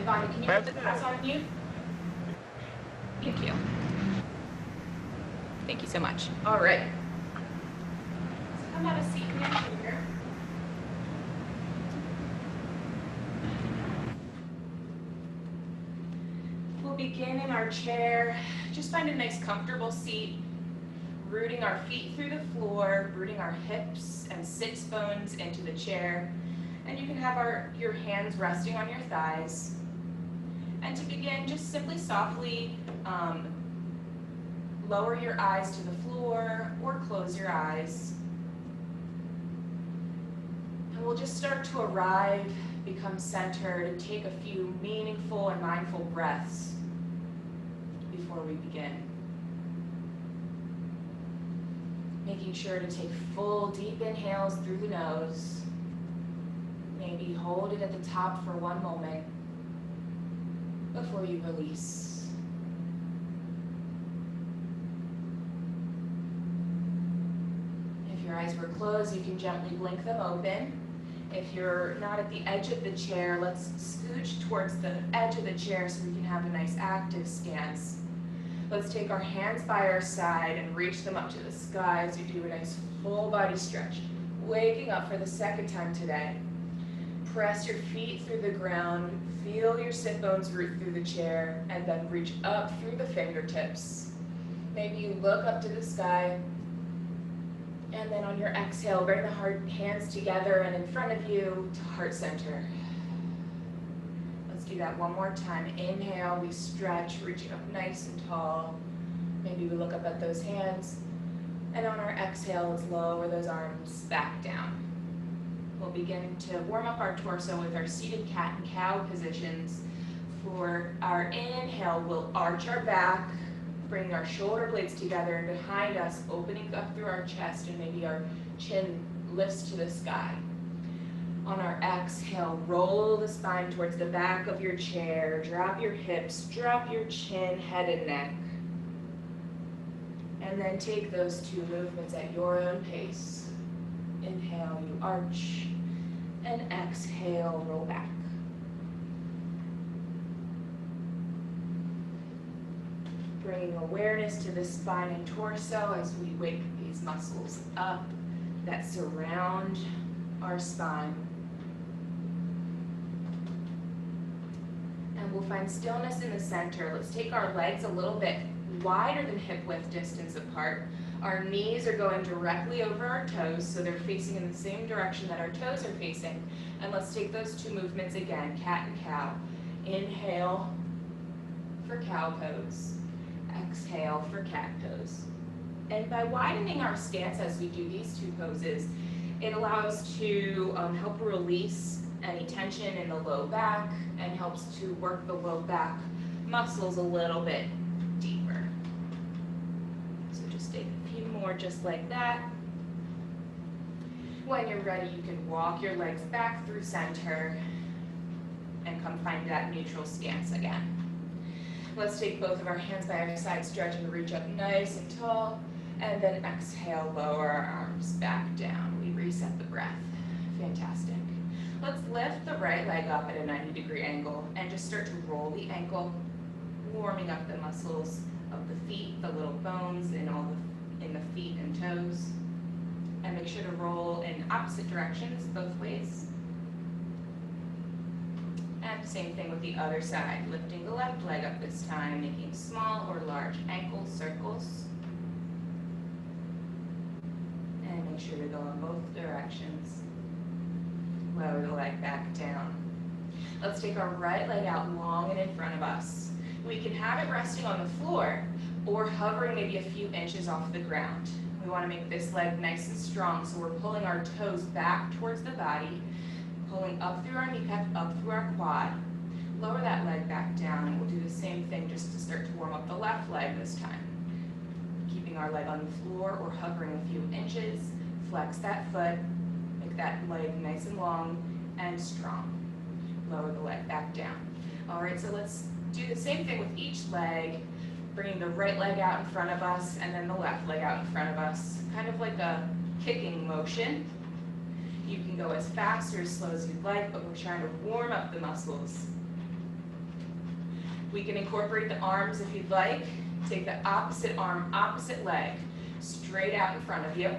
Bonnie, can you put the glass on mute? Thank you. Thank you so much. All right. So come have a seat in your chair. We'll begin in our chair. Just find a nice comfortable seat, rooting our feet through the floor, rooting our hips and sits bones into the chair. And you can have your hands resting on your thighs. And to begin, just simply softly lower your eyes to the floor or close your eyes. And we'll just start to arrive, become centered, and take a few meaningful and mindful breaths before we begin. Making sure to take full, deep inhales through the nose. Maybe hold it at the top for one moment before you release. If your eyes were closed, you can gently blink them open. If you're not at the edge of the chair, let's scooch towards the edge of the chair so we can have a nice active stance. Let's take our hands by our side and reach them up to the sky as you do a nice full body stretch. Waking up for the second time today. Press your feet through the ground, feel your sit bones root through the chair, and then reach up through the fingertips. Maybe you look up to the sky, and then on your exhale, bring the hands together and in front of you to heart center. Let's do that one more time. Inhale, we stretch, reaching up nice and tall. Maybe we look up at those hands, and on our exhale, let's lower those arms back down. We'll begin to warm up our torso with our seated cat and cow positions. For our inhale, we'll arch our back, bring our shoulder blades together and behind us, opening up through our chest, and maybe our chin lifts to the sky. On our exhale, roll the spine towards the back of your chair, drop your hips, drop your chin, head and neck. And then take those two movements at your own pace. Inhale, you arch, and exhale, roll back. Bringing awareness to the spine and torso as we wake these muscles up that surround our spine. And we'll find stillness in the center. Let's take our legs a little bit wider than hip width distance apart. Our knees are going directly over our toes, so they're facing in the same direction that our toes are facing. And let's take those two movements again, cat and cow. Inhale for cow pose. Exhale for cat pose. And by widening our stance as we do these two poses, it allows to help release any tension in the low back and helps to work the low back muscles a little bit deeper. So just take a few more just like that. When you're ready, you can walk your legs back through center and come find that neutral stance again. Let's take both of our hands by our side, stretch and reach up nice and tall, and then exhale, lower our arms back down. We reset the breath. Fantastic. Let's lift the right leg up at a 90-degree angle and just start to roll the ankle, warming up the muscles of the feet, the little bones in the feet and toes. And make sure to roll in opposite directions, both ways. And same thing with the other side, lifting the left leg up this time, making small or large ankle circles. And make sure to go in both directions. Lower the leg back down. Let's take our right leg out long and in front of us. We can have it resting on the floor or hovering maybe a few inches off the ground. We want to make this leg nice and strong, so we're pulling our toes back towards the body, pulling up through our kneecap, up through our quad. Lower that leg back down, and we'll do the same thing just to start to warm up the left leg this time. Keeping our leg on the floor or hovering a few inches, flex that foot, make that leg nice and long and strong. Lower the leg back down. All right, so let's do the same thing with each leg, bringing the right leg out in front of us and then the left leg out in front of us, kind of like a kicking motion. You can go as fast or as slow as you'd like, but we're trying to warm up the muscles. We can incorporate the arms if you'd like. Take the opposite arm, opposite leg, straight out in front of you.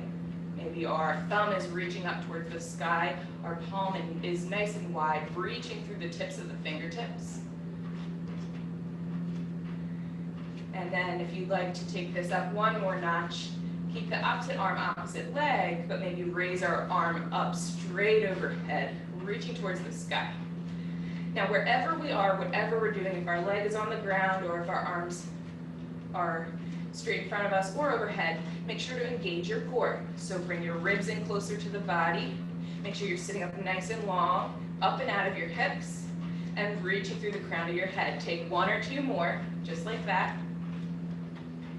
Maybe our thumb is reaching up towards the sky. Our palm is nice and wide, reaching through the tips of the fingertips. And then if you'd like to take this up one more notch, keep the opposite arm, opposite leg, but maybe raise our arm up straight overhead, reaching towards the sky. Now wherever we are, whatever we're doing, if our leg is on the ground or if our arms are straight in front of us or overhead, make sure to engage your core. So bring your ribs in closer to the body. Make sure you're sitting up nice and long, up and out of your hips, and reaching through the crown of your head. Take one or two more, just like that.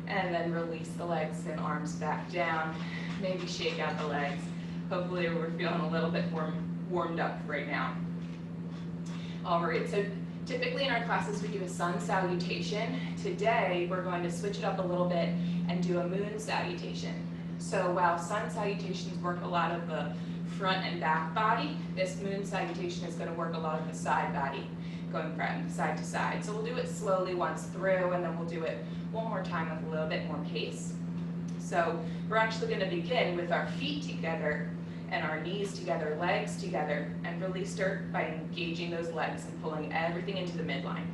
And then release the legs and arms back down. Maybe shake out the legs. Hopefully we're feeling a little bit warmed up right now. All right, so typically in our classes we do a sun salutation. Today we're going to switch it up a little bit and do a moon salutation. So while sun salutations work a lot of the front and back body, this moon salutation is going to work a lot of the side body, going from side to side. So we'll do it slowly once through, and then we'll do it one more time with a little bit more pace. So we're actually going to begin with our feet together and our knees together, legs together, and really start by engaging those legs and pulling everything into the midline.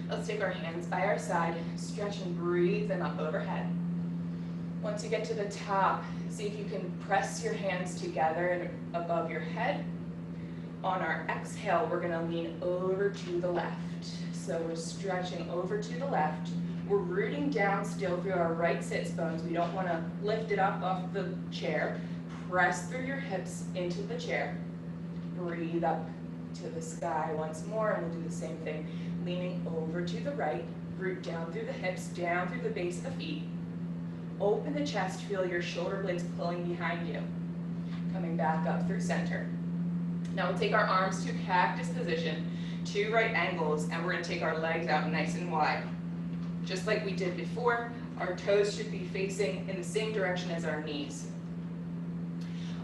Let's take our hands by our side, stretch and breathe them up overhead. Once you get to the top, see if you can press your hands together and above your head. On our exhale, we're going to lean over to the left. So we're stretching over to the left. We're rooting down still through our right sits bones. We don't want to lift it up off the chair. Press through your hips into the chair. Breathe up to the sky once more, and we'll do the same thing. Leaning over to the right, root down through the hips, down through the base of the feet. Open the chest, feel your shoulder blades pulling behind you. Coming back up through center. Now we'll take our arms to cactus position, two right angles, and we're going to take our legs out nice and wide. Just like we did before, our toes should be facing in the same direction as our knees.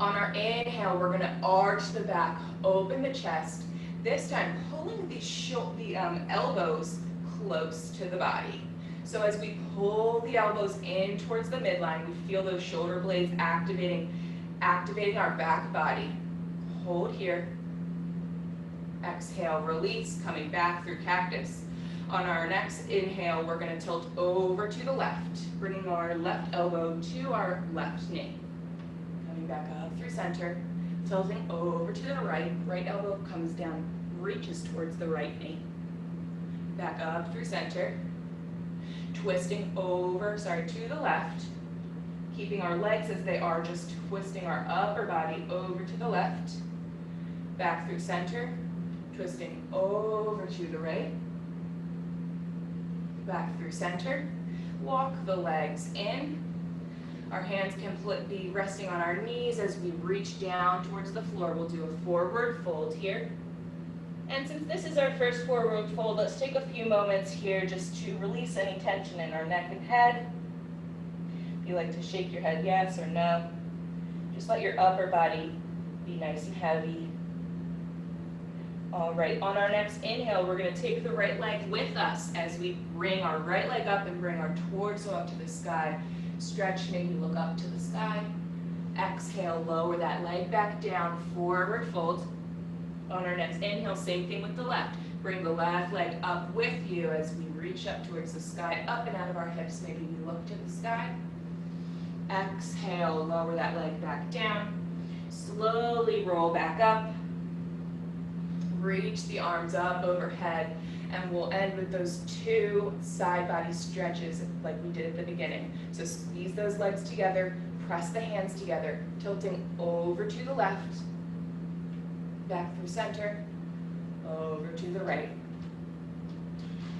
On our inhale, we're going to arch the back, open the chest, this time pulling the elbows close to the body. So as we pull the elbows in towards the midline, we feel those shoulder blades activating our back body. Hold here. Exhale, release, coming back through cactus. On our next inhale, we're going to tilt over to the left, bringing our left elbow to our left knee. Coming back up through center, tilting over to the right. Right elbow comes down, reaches towards the right knee. Back up through center. Twisting over, to the left. Keeping our legs as they are, just twisting our upper body over to the left. Back through center. Twisting over to the right. Back through center. Walk the legs in. Our hands can be resting on our knees as we reach down towards the floor. We'll do a forward fold here. And since this is our first forward fold, let's take a few moments here just to release any tension in our neck and head. If you like to shake your head yes or no, just let your upper body be nice and heavy. All right, on our next inhale, we're going to take the right leg with us as we bring our right leg up and bring our torso up to the sky. Stretch, maybe look up to the sky. Exhale, lower that leg back down, forward fold. On our next inhale, same thing with the left. Bring the left leg up with you as we reach up towards the sky, up and out of our hips. Maybe we look to the sky. Exhale, lower that leg back down. Slowly roll back up. Reach the arms up overhead, and we'll end with those two side body stretches like we did at the beginning. So squeeze those legs together, press the hands together, tilting over to the left, back through center, over to the right,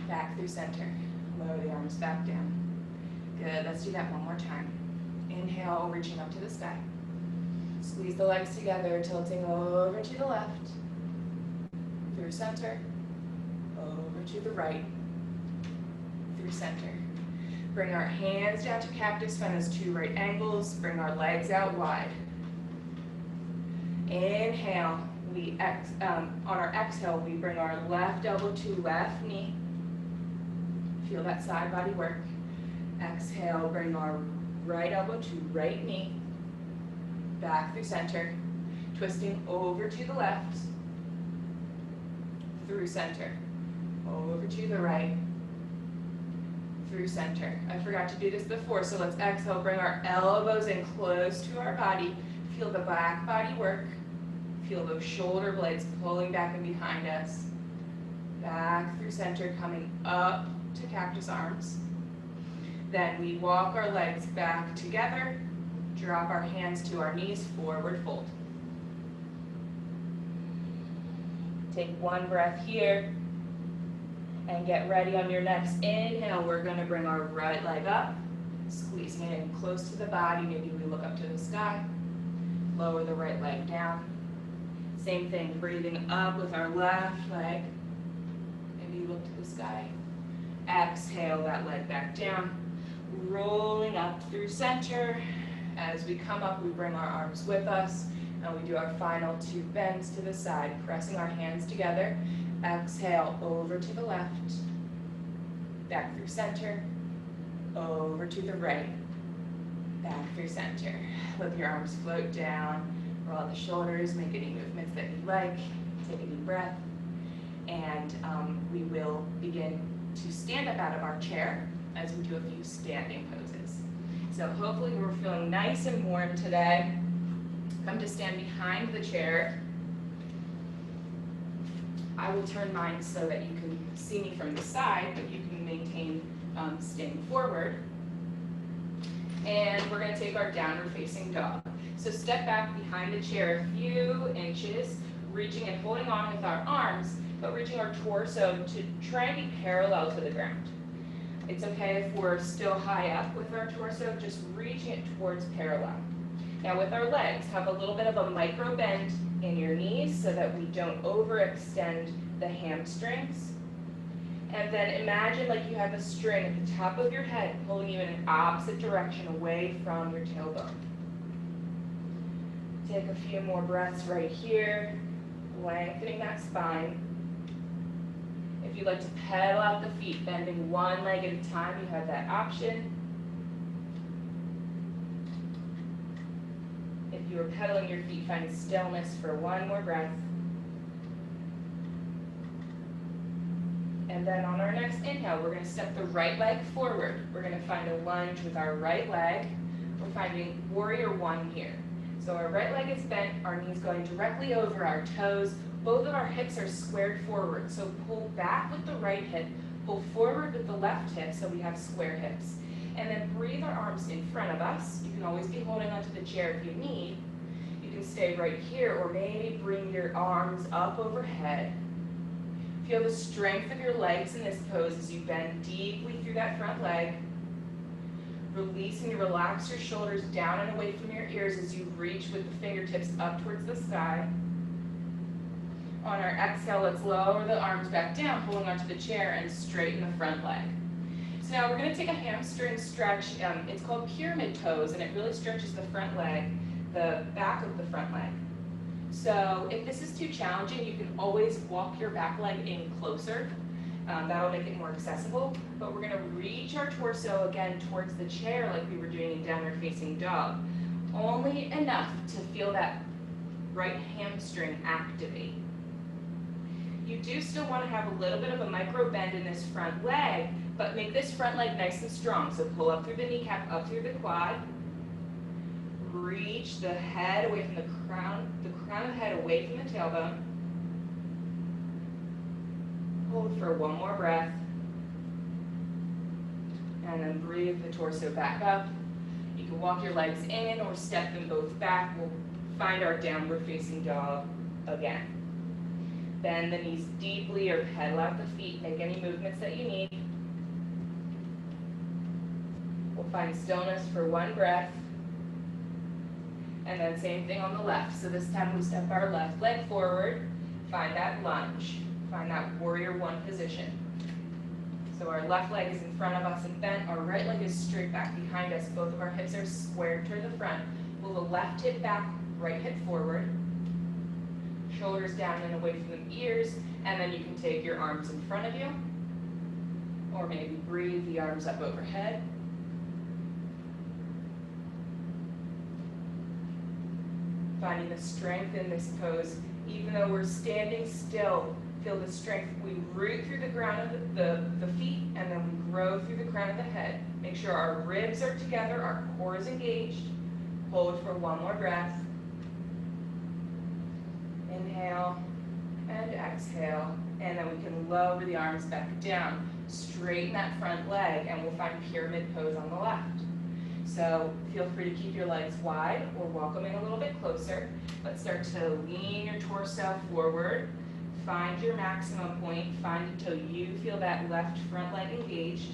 back through center, lower the arms back down. Good, let's do that one more time. Inhale, reaching up to the sky. Squeeze the legs together, tilting over to the left, through center, over to the right, through center. Bring our hands down to cactus, find those two right angles, bring our legs out wide. Inhale, on our exhale, we bring our left elbow to left knee, Feel that side body work. Exhale, bring our right elbow to right knee. Back through center. Twisting over to the left. Through center. Over to the right. Through center. I forgot to do this before, so let's exhale, bring our elbows in close to our body. Feel the back body work. Feel those shoulder blades pulling back and behind us. Back through center, coming up to cactus arms. Then we walk our legs back together, drop our hands to our knees, forward fold. Take one breath here, and get ready on your next inhale. We're gonna bring our right leg up, squeezing it in close to the body. Maybe we look up to the sky, lower the right leg down. Same thing, breathing up with our left leg. Maybe you look to the sky. Exhale that leg back down, rolling up through center. As we come up, we bring our arms with us, and we do our final two bends to the side, pressing our hands together. Exhale, over to the left, back through center, over to the right, back through center. Let your arms float down, roll the shoulders, make any movements that you like. Take a deep breath, and we will begin to stand up out of our chair as we do a few standing poses. So hopefully we're feeling nice and warm today. Come to stand behind the chair. I will turn mine so that you can see me from the side, but you can maintain staying forward. And we're going to take our downward facing dog. So step back behind the chair a few inches, reaching and holding on with our arms, but reaching our torso to try and be parallel to the ground. It's okay if we're still high up with our torso, just reaching it towards parallel. Now with our legs, have a little bit of a micro bend in your knees so that we don't overextend the hamstrings. And then imagine like you have a string at the top of your head pulling you in an opposite direction away from your tailbone. Take a few more breaths right here, lengthening that spine. If you'd like to pedal out the feet, bending one leg at a time, you have that option. If you are pedaling your feet, find stillness for one more breath. And then on our next inhale, we're going to step the right leg forward. We're going to find a lunge with our right leg. We're finding warrior one here. So our right leg is bent, our knees going directly over our toes. Both of our hips are squared forward. So pull back with the right hip, pull forward with the left hip so we have square hips. And then breathe our arms in front of us. You can always be holding onto the chair if you need. You can stay right here, or maybe bring your arms up overhead. Feel the strength of your legs in this pose as you bend deeply through that front leg. Releasing and relax your shoulders down and away from your ears as you reach with the fingertips up towards the sky. On our exhale, let's lower the arms back down, holding onto the chair, and straighten the front leg. So now we're going to take a hamstring stretch. It's called pyramid pose, and it really stretches the front leg, the back of the front leg. So if this is too challenging, you can always walk your back leg in closer. That'll make it more accessible. But we're going to reach our torso again towards the chair like we were doing in downward facing dog. Only enough to feel that right hamstring activate. You do still want to have a little bit of a micro bend in this front leg, but make this front leg nice and strong. So pull up through the kneecap, up through the quad. Reach the head away from the crown of the head away from the tailbone. Hold for one more breath. And then breathe the torso back up. You can walk your legs in or step them both back. We'll find our downward facing dog again. Bend the knees deeply or pedal out the feet. Make any movements that you need. We'll find stillness for one breath. And then same thing on the left. So this time we step our left leg forward. Find that lunge. Find that warrior one position. So our left leg is in front of us and bent. Our right leg is straight back behind us. Both of our hips are squared toward the front. Pull the left hip back, right hip forward. Shoulders down and away from the ears. And then you can take your arms in front of you. Or maybe breathe the arms up overhead. Finding the strength in this pose, even though we're standing still, feel the strength. We root through the ground of the feet, and then we grow through the crown of the head. Make sure our ribs are together, our core is engaged. Hold for one more breath. Inhale and exhale, and then we can lower the arms back down. Straighten that front leg, and we'll find pyramid pose on the left. So feel free to keep your legs wide or walk them in a little bit closer. Let's start to lean your torso forward. Find your maximum point. Find until you feel that left front leg engaged.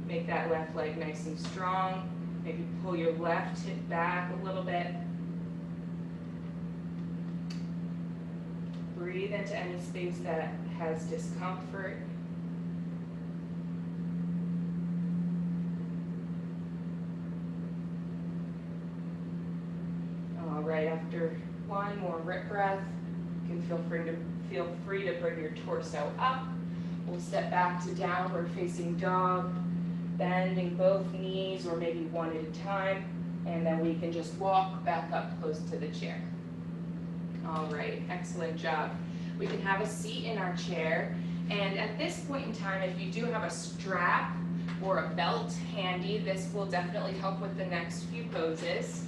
Make that left leg nice and strong. Maybe pull your left hip back a little bit. Breathe into any space that has discomfort. All right, after one more breath, you can feel free to bring your torso up. We'll step back to downward facing dog, bending both knees or maybe one at a time, and then we can just walk back up close to the chair. All right, excellent job. We can have a seat in our chair, and at this point in time, if you do have a strap or a belt handy, this will definitely help with the next few poses.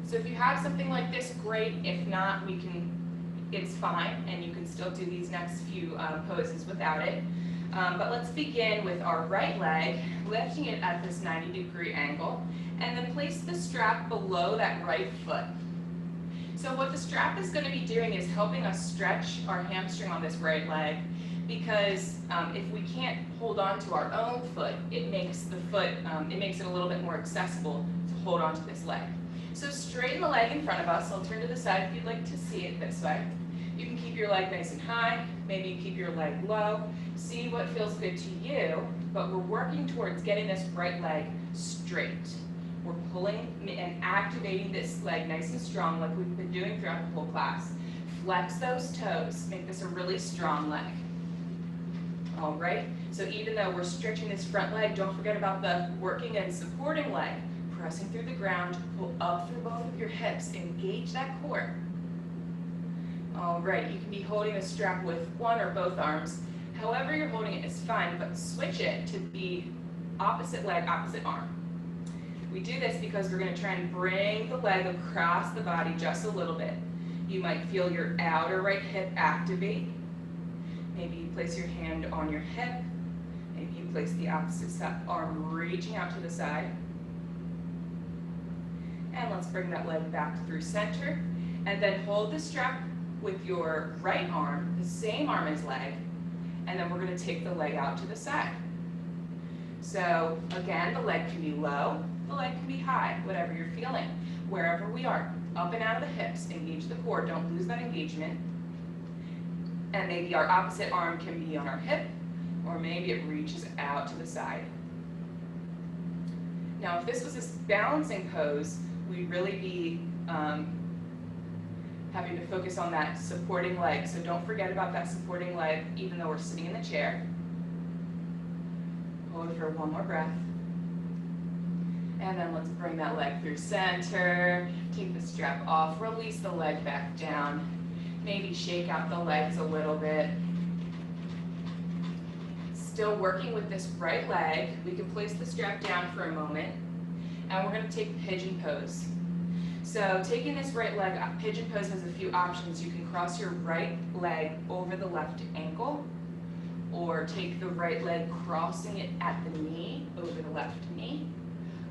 So if you have something like this, great. If not, it's fine, and you can still do these next few poses without it. But let's begin with our right leg, lifting it at this 90-degree angle, and then place the strap below that right foot. So what the strap is going to be doing is helping us stretch our hamstring on this right leg, because if we can't hold on to our own foot, it makes it a little bit more accessible to hold on to this leg. So straighten the leg in front of us. I'll turn to the side if you'd like to see it this way. You can keep your leg nice and high. Maybe you keep your leg low. See what feels good to you, but we're working towards getting this right leg straight. We're pulling and activating this leg nice and strong like we've been doing throughout the whole class. Flex those toes. Make this a really strong leg. All right, so even though we're stretching this front leg, don't forget about the working and supporting leg. Pressing through the ground, pull up through both of your hips, engage that core. All right, you can be holding the strap with one or both arms. However you're holding it is fine, but switch it to the opposite leg, opposite arm. We do this because we're going to try and bring the leg across the body just a little bit. You might feel your outer right hip activate. Maybe you place your hand on your hip. Maybe you place the opposite arm reaching out to the side. And let's bring that leg back through center. And then hold the strap with your right arm, the same arm as leg. And then we're going to take the leg out to the side. So again, the leg can be low, the leg can be high, whatever you're feeling. Wherever we are, up and out of the hips, engage the core, don't lose that engagement. And maybe our opposite arm can be on our hip, or maybe it reaches out to the side. Now, if this was a balancing pose, we'd really be having to focus on that supporting leg. So don't forget about that supporting leg, even though we're sitting in the chair. Hold for one more breath. And then let's bring that leg through center. Take the strap off, release the leg back down. Maybe shake out the legs a little bit. Still working with this right leg. We can place the strap down for a moment. And we're going to take pigeon pose. So taking this right leg, pigeon pose has a few options. You can cross your right leg over the left ankle, or take the right leg crossing it at the knee, over the left knee.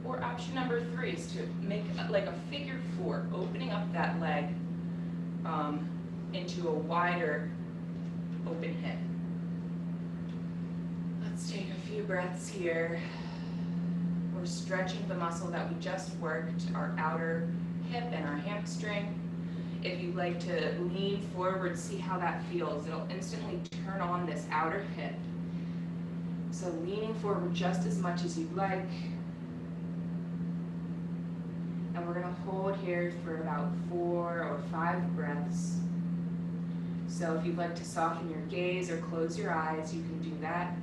Or option number 3 is to make like a figure 4, opening up that leg into a wider open hip. Let's take a few breaths here. We're stretching the muscle that we just worked, our outer hip and our hamstring. If you'd like to lean forward, see how that feels. It'll instantly turn on this outer hip. So leaning forward just as much as you'd like. And we're going to hold here for about 4 or 5 breaths. So if you'd like to soften your gaze or close your eyes, you can do that.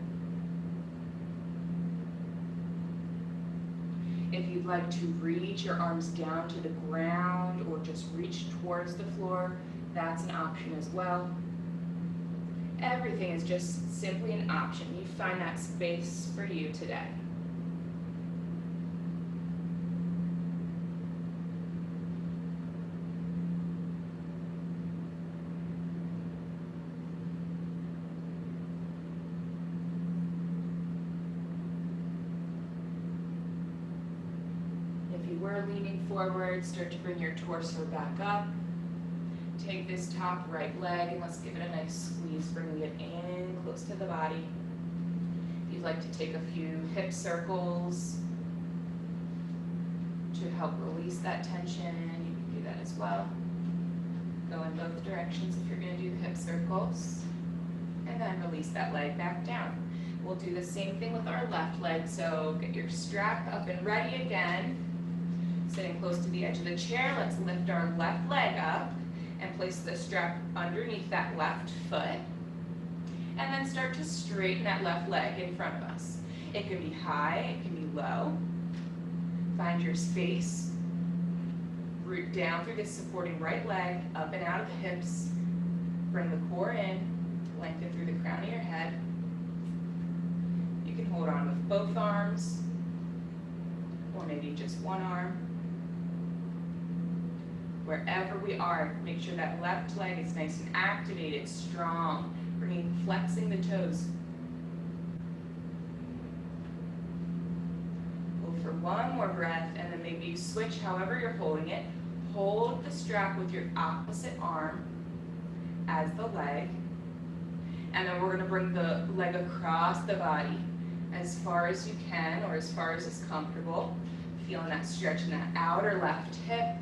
If you'd like to reach your arms down to the ground or just reach towards the floor, that's an option as well. Everything is just simply an option. You find that space for you today. If you were leaning forward, start to bring your torso back up. Take this top right leg and let's give it a nice squeeze, bringing it in close to the body. If you'd like to take a few hip circles to help release that tension, you can do that as well. Go in both directions if you're going to do hip circles. And then release that leg back down. We'll do the same thing with our left leg, so get your strap up and ready again. Sitting close to the edge of the chair, let's lift our left leg up and place the strap underneath that left foot. And then start to straighten that left leg in front of us. It can be high, it can be low. Find your space. Root down through this supporting right leg, up and out of the hips. Bring the core in, lengthen through the crown of your head. You can hold on with both arms, or maybe just one arm. Wherever we are, make sure that left leg is nice and activated, strong, flexing the toes. Hold for one more breath, and then maybe you switch however you're holding it. Hold the strap with your opposite arm as the leg, and then we're going to bring the leg across the body as far as you can, or as far as is comfortable. Feeling that stretch in that outer left hip.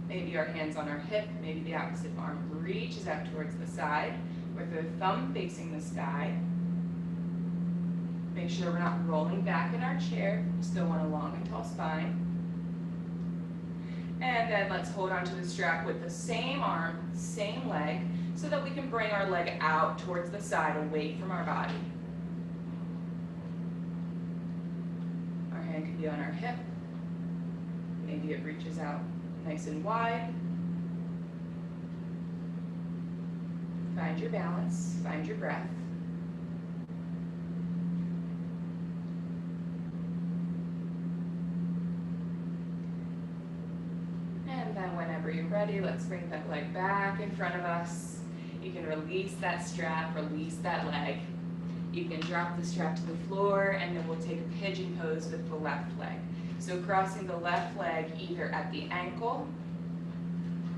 Maybe our hands on our hip, maybe the opposite arm reaches out towards the side with the thumb facing the sky. Make sure we're not rolling back in our chair. Still want a long and tall spine. And then let's hold on to the strap with the same arm, same leg, so that we can bring our leg out towards the side, away from our body. Our hand can be on our hip. Maybe it reaches out nice and wide. Find your balance, find your breath. And then whenever you're ready, let's bring that leg back in front of us. You can release that strap, release that leg. You can drop the strap to the floor, and then we'll take a pigeon pose with the left leg. So crossing the left leg either at the ankle,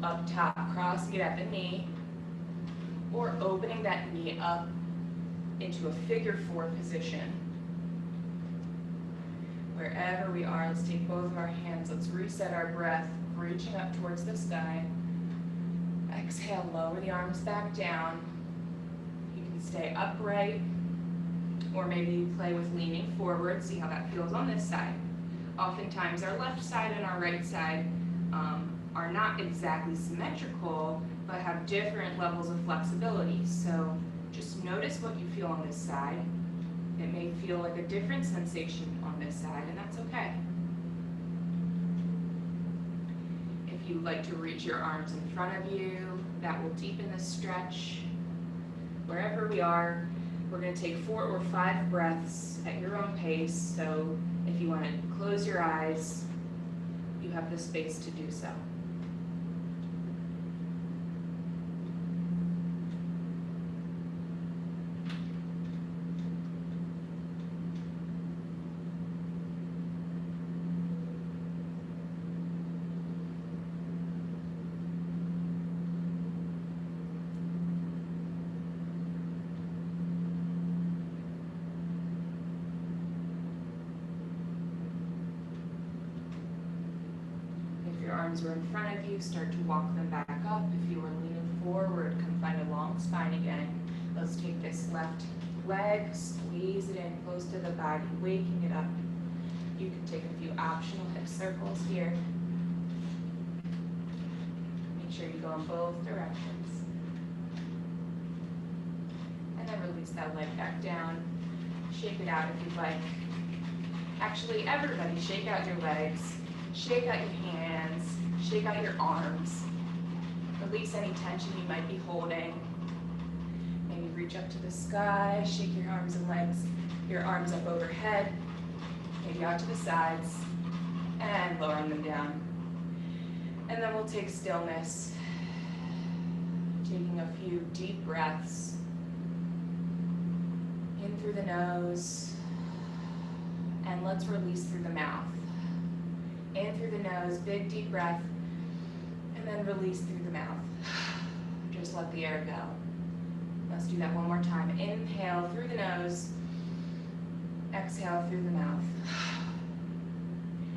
up top, crossing it at the knee, or opening that knee up into a figure four position. Wherever we are, let's take both of our hands, let's reset our breath, reaching up towards the sky. Exhale, lower the arms back down. You can stay upright, or maybe play with leaning forward, see how that feels on this side. Oftentimes our left side and our right side are not exactly symmetrical, but have different levels of flexibility. So just notice what you feel on this side. It may feel like a different sensation on this side, and that's okay. If you'd like to reach your arms in front of you, that will deepen the stretch. Wherever we are, we're going to take 4 or 5 breaths at your own pace. So if you want to close your eyes, you have the space to do so. Arms are in front of you, start to walk them back up. If you are leaning forward, come find a long spine again. Let's take this left leg, squeeze it in close to the body, waking it up. You can take a few optional hip circles here. Make sure you go in both directions. that leg back down. Shake it out if you'd like. Actually, everybody, shake out your legs. Shake out your hands. Shake out your arms. Release any tension you might be holding. Maybe reach up to the sky. Shake your arms and legs. Your arms up overhead. Maybe out to the sides. And lowering them down. And then we'll take stillness. Taking a few deep breaths. In through the nose. And let's release through the mouth. In through the nose, big deep breath. And then release through the mouth. Just let the air go. Let's do that one more time. Inhale through the nose. Exhale through the mouth.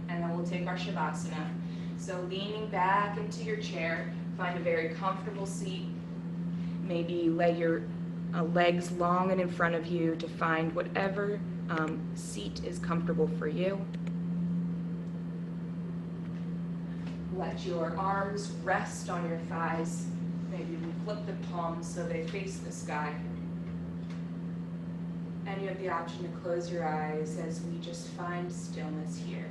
And then we'll take our Shavasana. So leaning back into your chair, find a very comfortable seat. Maybe lay your legs long and in front of you to find whatever seat is comfortable for you. Let your arms rest on your thighs. Maybe we flip the palms so they face the sky. And you have the option to close your eyes as we just find stillness here.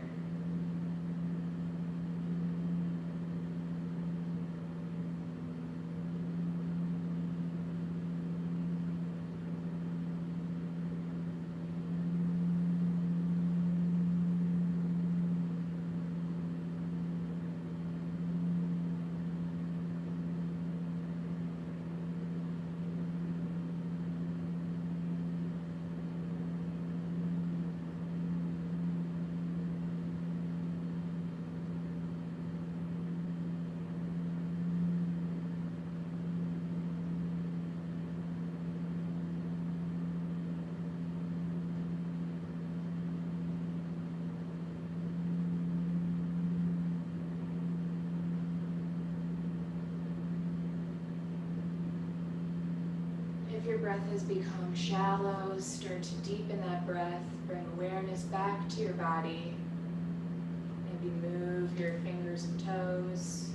If your breath has become shallow, start to deepen that breath. Bring awareness back to your body. Maybe move your fingers and toes.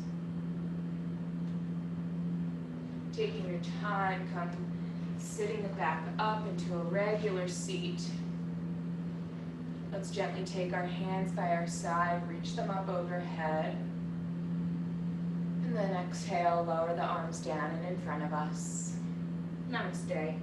Taking your time, come sitting back up into a regular seat. Let's gently take our hands by our side, reach them up overhead. And then exhale, lower the arms down and in front of us. Namaste.